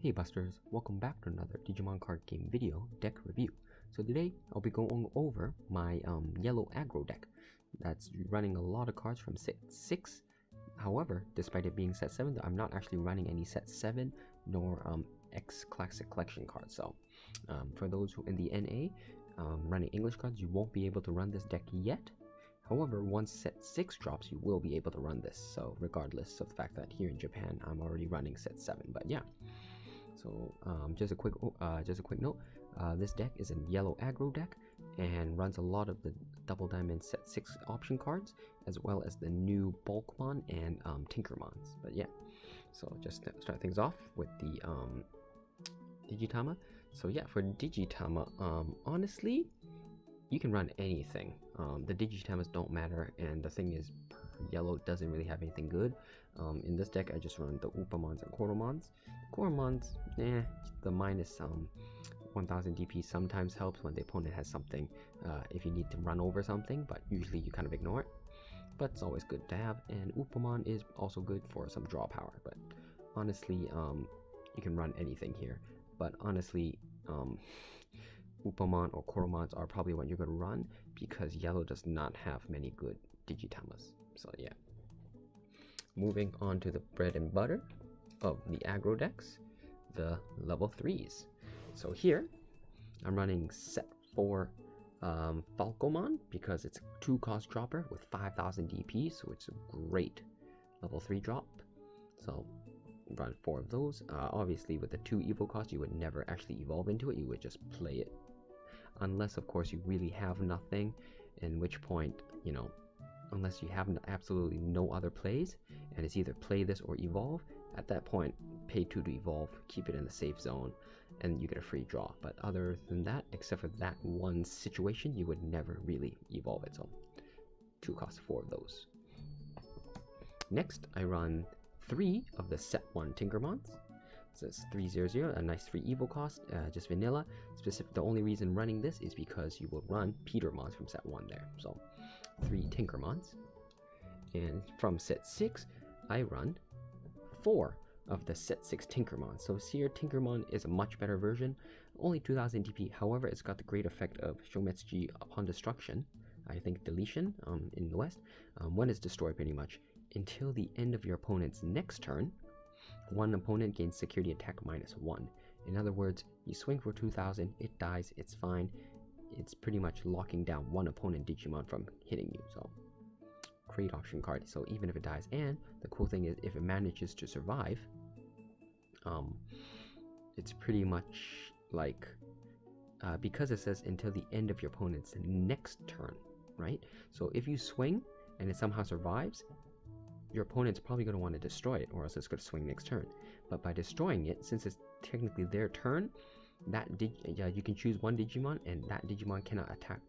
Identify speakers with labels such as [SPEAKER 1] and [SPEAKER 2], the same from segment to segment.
[SPEAKER 1] Hey Busters, welcome back to another Digimon Card Game video deck review. So today I'll be going over my yellow aggro deck that's running a lot of cards from set 6. However, despite it being set 7, I'm not actually running any set 7 nor X Classic Collection cards. So for those who in the NA running English cards, you won't be able to run this deck yet. However, once set 6 drops, you will be able to run this. So regardless of the fact that here in Japan, I'm already running set 7. But yeah. So just a quick note, this deck is a yellow aggro deck and runs a lot of the double diamond set 6 option cards, as well as the new Bulkmon and Tinkermons. But yeah, so just to start things off with the Digitama. So yeah, for Digitama, honestly, you can run anything. The Digitamas don't matter, and the thing is, yellow doesn't really have anything good. In this deck, I just run the Upamons and Koromons. Koromons, the minus 1000 DP sometimes helps when the opponent has something, if you need to run over something, but usually you kind of ignore it. But it's always good to have, and Upamon is also good for some draw power. But honestly, you can run anything here. But honestly, Upamon or Koromons are probably what you're going to run, because yellow does not have many good Digitamas. So yeah. Moving on to the bread and butter of the aggro decks, the level 3s. So here, I'm running set 4 Bulkmon because it's a 2-cost dropper with 5000 DP, so it's a great level 3 drop. So run 4 of those. Obviously, with the 2 evo cost, you would never actually evolve into it. You would just play it, unless of course you really have nothing, in which point, you know, unless you have absolutely no other plays and it's either play this or evolve, at that point pay 2 to evolve, keep it in the safe zone, and you get a free draw. But other than that, except for that one situation, you would never really evolve it. So 2 cost 4 of those. Next, I run 3 of the set 1 Tinkermons. So it's 300, a nice 3 evo cost, just vanilla. The only reason running this is because you will run Petermons from set 1 there. So 3 Tinkermons. And from set 6, I run 4 of the set 6 Tinkermons. So here, Tinkermon is a much better version, only 2000 DP. However, it's got the great effect of Shometsuji upon destruction, I think deletion in the West, when it's destroyed pretty much. Until the end of your opponent's next turn, one opponent gains security attack -1. In other words, you swing for 2000, it dies, it's fine. It's pretty much locking down one opponent Digimon from hitting you. So great option card. So even if it dies, and the cool thing is, if it manages to survive, it's pretty much like, because it says until the end of your opponent's next turn, right? So if you swing and it somehow survives, your opponent's probably going to want to destroy it, or else it's going to swing next turn. But by destroying it, since it's technically their turn, you can choose one Digimon, and that Digimon cannot attack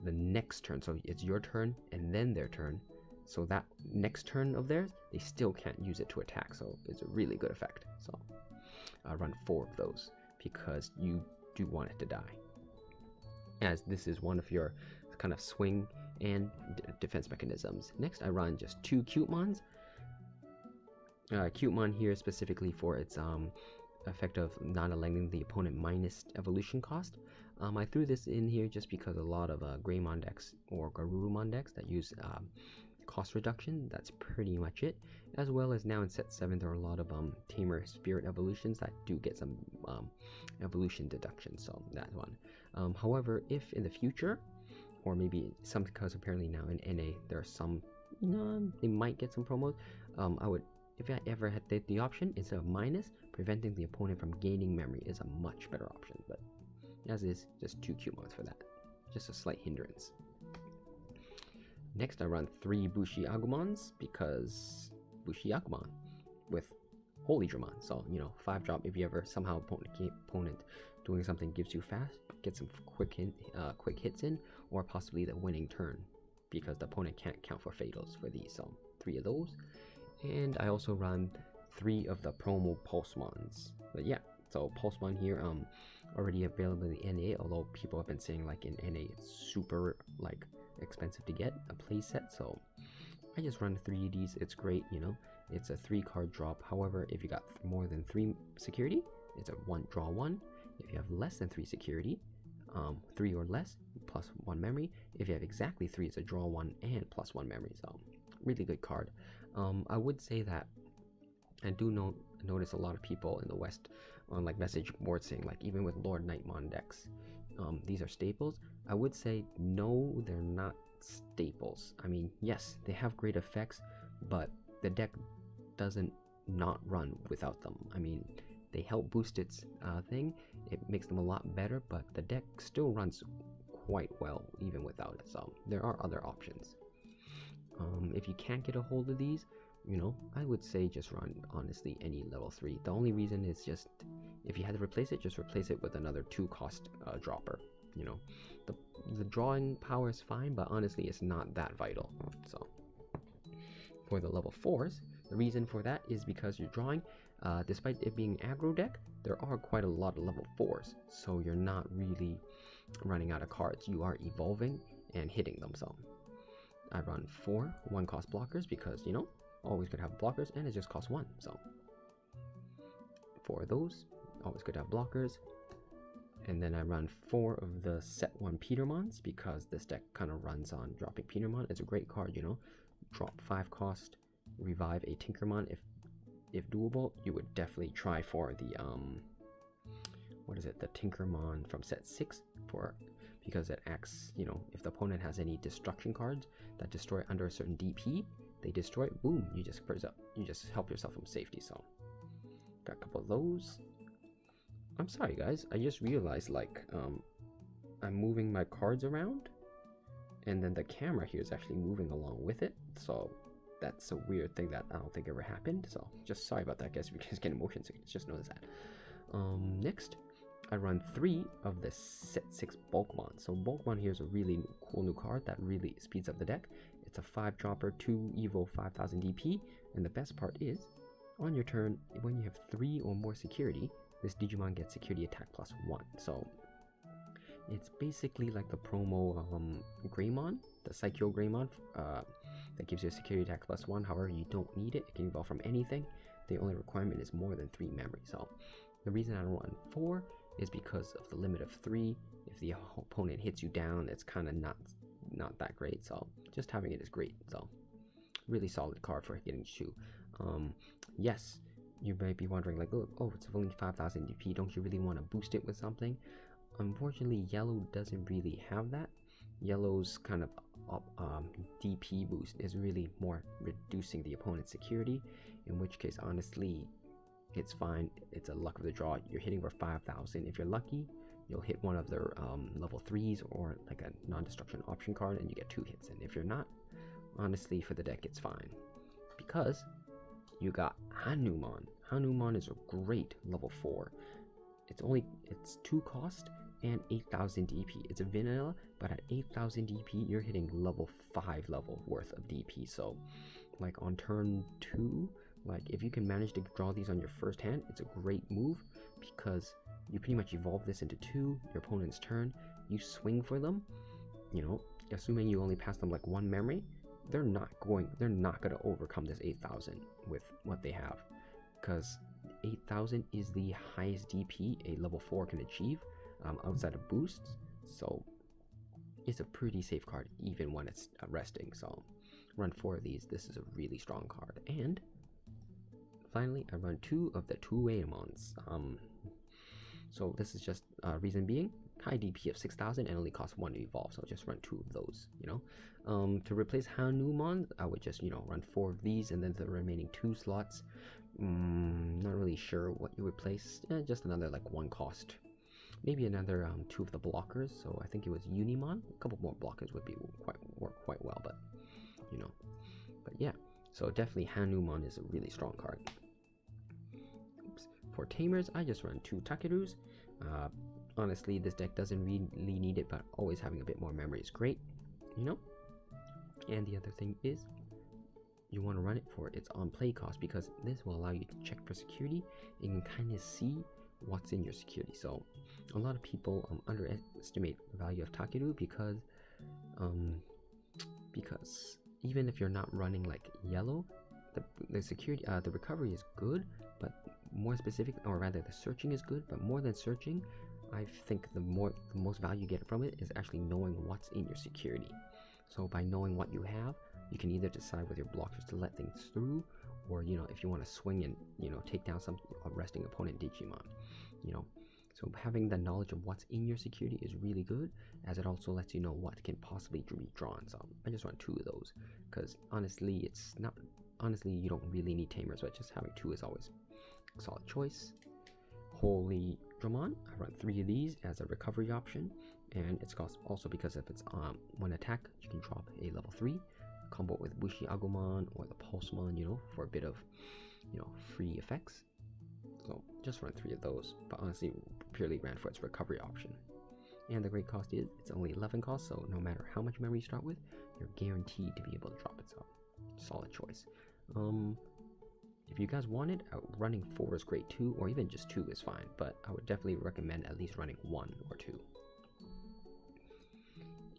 [SPEAKER 1] the next turn. So it's your turn and then their turn. So that next turn of theirs, they still can't use it to attack. So it's a really good effect. So I run 4 of those because you do want it to die, as this is one of your kind of swing and defense mechanisms. Next, I run just 2 Cutemons. Cutemon here specifically for its effect of not allowing the opponent minus evolution cost. I threw this in here just because a lot of Greymon decks or Garurumon decks that use cost reduction, that's pretty much it. As well as now in set 7, there are a lot of Tamer Spirit evolutions that do get some evolution deduction, so that one. However, if in the future, or maybe some, because apparently now in NA there are some, they might get some promos, I would, if I ever had the option, instead of minus, preventing the opponent from gaining memory is a much better option. But as is, just 2 Cutemons for that, just a slight hindrance. Next, I run 3 Bushi Agumons because Bushi Agumon with Holy Dramon. So, you know, 5 drop if you ever somehow opponent doing something gives you fast, get some quick hits in, or possibly the winning turn, because the opponent can't count for fatals for these. So 3 of those. And I also run 3 of the promo Pulsemons. But yeah, so Pulsemon here, already available in the NA, although people have been saying like in NA it's super like expensive to get a playset. So I just run 3 of these. It's great, you know. it's a 3-card drop. However, if you got more than 3 security, it's a draw 1. If you have less than 3 security, 3 or less, plus 1 memory. If you have exactly 3, it's a draw 1 and plus 1 memory. So really good card. I would say that I do notice a lot of people in the West on like message boards saying like even with Lord Knightmon decks, these are staples. I would say no, they're not staples. I mean, yes, they have great effects, but the deck doesn't not run without them. I mean, they help boost its thing. It makes them a lot better, but the deck still runs quite well even without it. So there are other options. If you can't get a hold of these, you know, I would say just run honestly any level 3. The only reason is just if you had to replace it, just replace it with another 2-cost dropper. You know, the drawing power is fine, but honestly it's not that vital. So for the level 4s, the reason for that is because you're drawing, despite it being aggro deck, there are quite a lot of level 4s, so you're not really running out of cards. You are evolving and hitting them. So I run 4 1-cost blockers because, you know, always good to have blockers, and it just costs 1. So for those, always good to have blockers. And then I run 4 of the set 1 Petermons because this deck kind of runs on dropping Petermon. It's a great card, you know. Drop 5 cost, revive a Tinkermon if doable. You would definitely try for the what is it? The Tinkermon from set 6 because it acts, you know, if the opponent has any destruction cards that destroy under a certain DP, they destroy it, boom, you just help yourself from safety. So got a couple of those. I'm sorry guys, I just realized like I'm moving my cards around and then the camera here is actually moving along with it. So that's a weird thing that I don't think ever happened. So just sorry about that guys, if you guys get motion sickness, just notice that. Next, I run 3 of the set 6 Bulkmon. So Bulkmon here is a really cool new card that really speeds up the deck. It's a 5-dropper, 2 Evo, 5000 DP, and the best part is, on your turn, when you have 3 or more security, this Digimon gets security attack plus 1. So it's basically like the promo Greymon, the Psycho Greymon, that gives you a security attack plus 1. However, you don't need it. It can evolve from anything. The only requirement is more than 3 memory. So the reason I run 4 is because of the limit of 3. If the opponent hits you down, it's kind of not that great. So just having it is great. So really solid card for getting 2. Yes, you might be wondering like, oh, it's only 5000 DP. Don't you really want to boost it with something? Unfortunately, Yellow doesn't really have that. Yellow's kind of DP boost is really more reducing the opponent's security, in which case, honestly, it's fine. It's a luck of the draw. You're hitting for 5000. If you're lucky, you'll hit one of their level 3s or like a non-destruction option card and you get 2 hits. And if you're not, honestly, for the deck, it's fine. Because you got Hanumon. Hanumon is a great level 4. It's 2 cost and 8000 DP. It's a vanilla, but at 8000 DP, you're hitting level 5 worth of DP. So, like on turn 2, like if you can manage to draw these on your first hand, it's a great move because you pretty much evolve this into 2. Your opponent's turn, you swing for them. You know, assuming you only pass them like 1 memory, they're not gonna overcome this 8000 with what they have, because 8000 is the highest DP a level 4 can achieve outside of boosts. So it's a pretty safe card even when it's resting. So run 4 of these. This is a really strong card. And finally, I run 2 of the 2 Waymons. So this is just reason being high DP of 6000 and only costs 1 to evolve. So just run 2 of those. You know, to replace Hanumon, I would just run 4 of these, and then the remaining 2 slots. Not really sure what you would place. Just another like 1 cost. Maybe another 2 of the blockers. So I think it was Unimon. A couple more blockers would work quite well, but but yeah. So definitely Hanumon is a really strong card. Oops. For Tamers, I just run 2 Takerus. Honestly, this deck doesn't really need it, but always having a bit more memory is great, And the other thing is, you want to run it for its on-play cost, because this will allow you to check for security and you can kind of see what's in your security. So a lot of people underestimate the value of Takeru because even if you're not running like Yellow, the security, the recovery is good, but more specific, or rather the searching is good, but more than searching, I think the most value you get from it is actually knowing what's in your security. So by knowing what you have, you can either decide with your blockers to let things through, or if you want to swing and take down some resting opponent Digimon. So having the knowledge of what's in your security is really good, as it also lets you know what can possibly be drawn. So I just run 2 of those, because honestly you don't really need tamers, but just having 2 is always a solid choice. Holy Dramon, I run 3 of these as a recovery option, and it's also because if it's one attack, you can drop a level 3 combo with Bushi Agumon or the Pulsemon, for a bit of free effects. So just run 3 of those, but honestly purely ran for its recovery option. And the great cost is it's only 11 cost, so no matter how much memory you start with, you're guaranteed to be able to drop it. So solid choice. If you guys wanted, running 4 is great too, or even just 2 is fine, but I would definitely recommend at least running 1 or 2.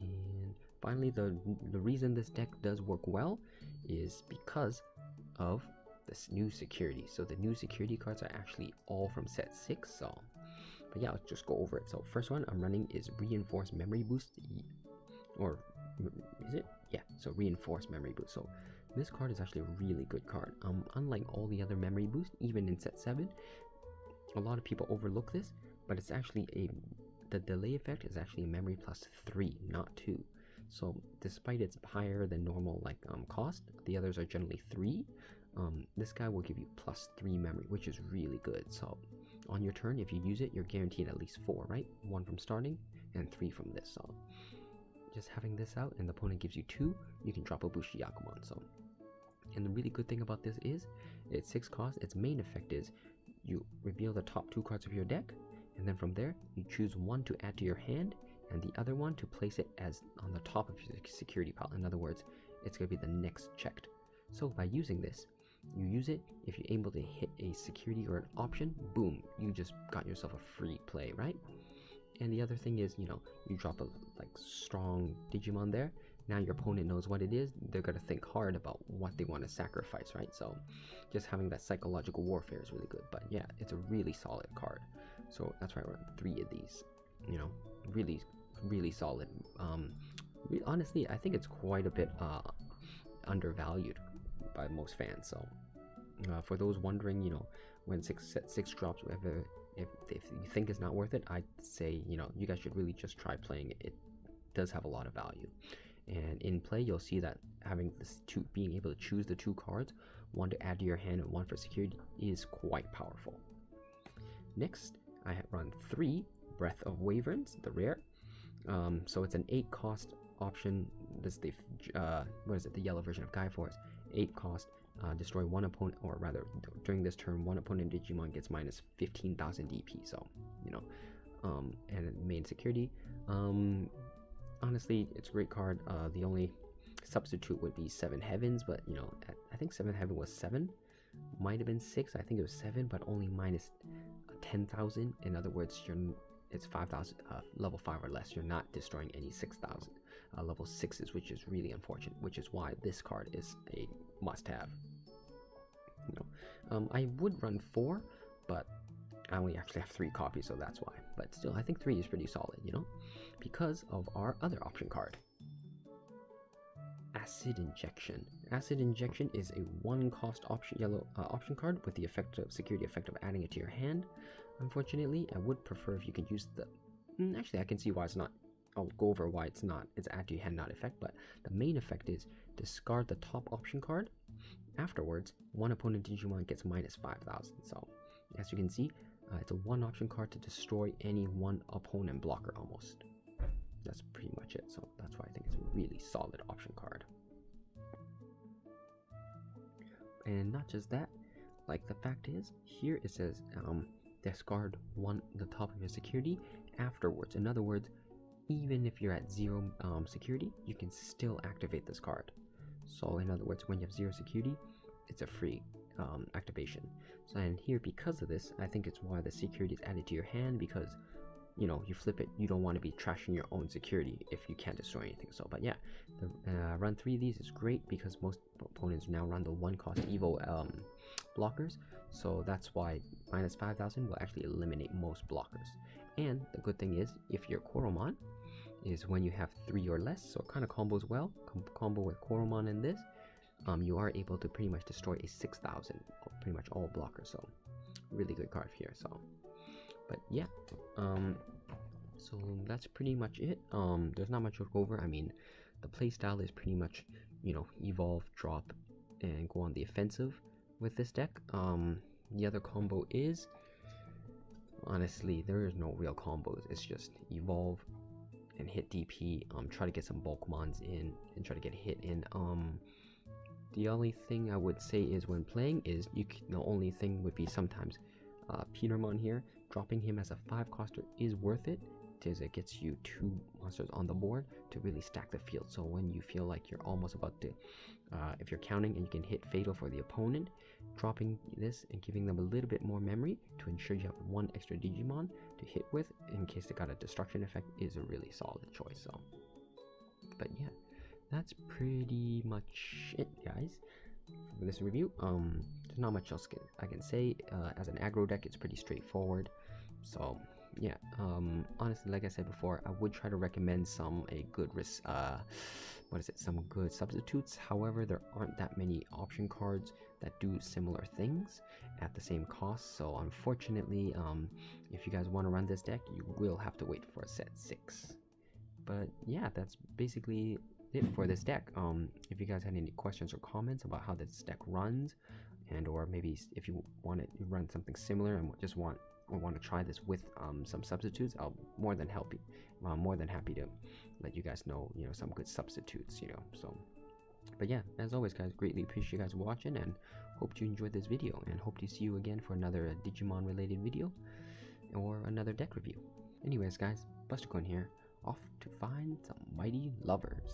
[SPEAKER 1] And finally, the reason this deck does work well is because of this new security. So the new security cards are actually all from set 6. So, but yeah, let's just go over it. So first one I'm running is Reinforced Memory Boost, or is it? Yeah. So Reinforced Memory Boost. So this card is actually a really good card. Unlike all the other memory boost, even in set 7, a lot of people overlook this, but it's actually the delay effect is actually a memory plus 3, not 2. So despite it's higher than normal cost, the others are generally 3. This guy will give you plus 3 memory, which is really good. So on your turn, if you use it, you're guaranteed at least 4, right? 1 from starting and 3 from this. So just having this out and the opponent gives you 2, you can drop a Bushi Agumon. So, and the really good thing about this is it's 6 cost. Its main effect is you reveal the top 2 cards of your deck, and then from there you choose 1 to add to your hand and the other one to place it as on the top of your security pile. In other words, it's going to be the next checked. So by using this, you use it, if you're able to hit a security or an option, boom, you just got yourself a free play, right? And the other thing is, you drop a strong Digimon there. Now your opponent knows what it is. They're going to think hard about what they want to sacrifice, right? So just having that psychological warfare is really good. But yeah, it's a really solid card. So that's why I run 3 of these. Really, really solid. Honestly, I think it's quite a bit undervalued by most fans. So for those wondering, when set 6 drops, if you think it's not worth it, I'd say you guys should really just try playing it. It does have a lot of value, and in play you'll see that having this being able to choose the 2 cards, 1 to add to your hand and 1 for security, is quite powerful. Next, I run 3 Breath of Wyverns, the rare. So it's an 8 cost option. This is the the yellow version of Guy Force. 8 cost. Destroy 1 opponent, or rather during this turn 1 opponent Digimon gets minus 15,000 DP. So and main security. Honestly, it's a great card. The only substitute would be 7 Heavens, but I think 7 Heaven was 7, might have been 6. I think it was 7, but only minus 10,000. In other words, it's 5,000 level 5 or less. You're not destroying any 6,000 level 6s, which is really unfortunate, which is why this card is a must-have. I would run 4, but I only actually have 3 copies, so that's why. But still, I think 3 is pretty solid, because of our other option card, Acid Injection. Acid Injection is a 1 cost option yellow option card with the security effect of adding it to your hand. Unfortunately, I would prefer if you could use the... Actually, I can see why it's not. I'll go over why it's not. It's add to your hand, not effect, but the main effect is discard the top option card. Afterwards, 1 opponent Digimon gets minus 5,000. So, as you can see, it's a 1 option card to destroy any 1 opponent blocker almost. That's pretty much it. So that's why I think it's a really solid option card. And not just that, the fact is, here it says discard the top of your security afterwards. In other words, even if you're at 0 security, you can still activate this card. So in other words, when you have 0 security, it's a free activation. So, and here, because of this, I think it's why the security is added to your hand, because you know, you flip it, you don't want to be trashing your own security if you can't destroy anything. So, but yeah, run 3 of these is great because most opponents now run the 1 cost Evo blockers. So that's why minus 5,000 will actually eliminate most blockers. And the good thing is, if your Koromon is when you have 3 or less, so it kind of combos well, combo with Koromon in this, you are able to pretty much destroy a 6,000, pretty much all blockers. So really good card here. So, but yeah, so that's pretty much it. There's not much to go over. I mean, the playstyle is pretty much, you know, evolve, drop, and go on the offensive with this deck. The other combo is, honestly, there is no real combos. It's just evolve and hit DP, try to get some Bulkmons in and try to get hit in. The only thing I would say is when playing is the only thing would be sometimes Petermon here, dropping him as a 5-coster is worth it, because it gets you 2 monsters on the board to really stack the field. So when you feel like you're almost about to, if you're counting and you can hit fatal for the opponent, dropping this and giving them a little bit more memory to ensure you have 1 extra Digimon to hit with in case they got a destruction effect is a really solid choice. So, but yeah, that's pretty much it, guys, for this review. There's not much else I can say. As an aggro deck, it's pretty straightforward. So yeah, honestly, like I said before, I would try to recommend some good substitutes. However, there aren't that many option cards that do similar things at the same cost. So unfortunately, if you guys want to run this deck, you will have to wait for a set 6. But yeah, that's basically it for this deck. If you guys had any questions or comments about how this deck runs, and or maybe if you want to run something similar and just want to try this with some substitutes, I'll more than help you. I'm more than happy to let you guys know, you know, some good substitutes, you know. So, but yeah, as always, guys, greatly appreciate you guys watching, and hope you enjoyed this video, and hope to see you again for another Digimon related video or another deck review. Anyways, guys, Buster-kun here, off to find some mighty lovers.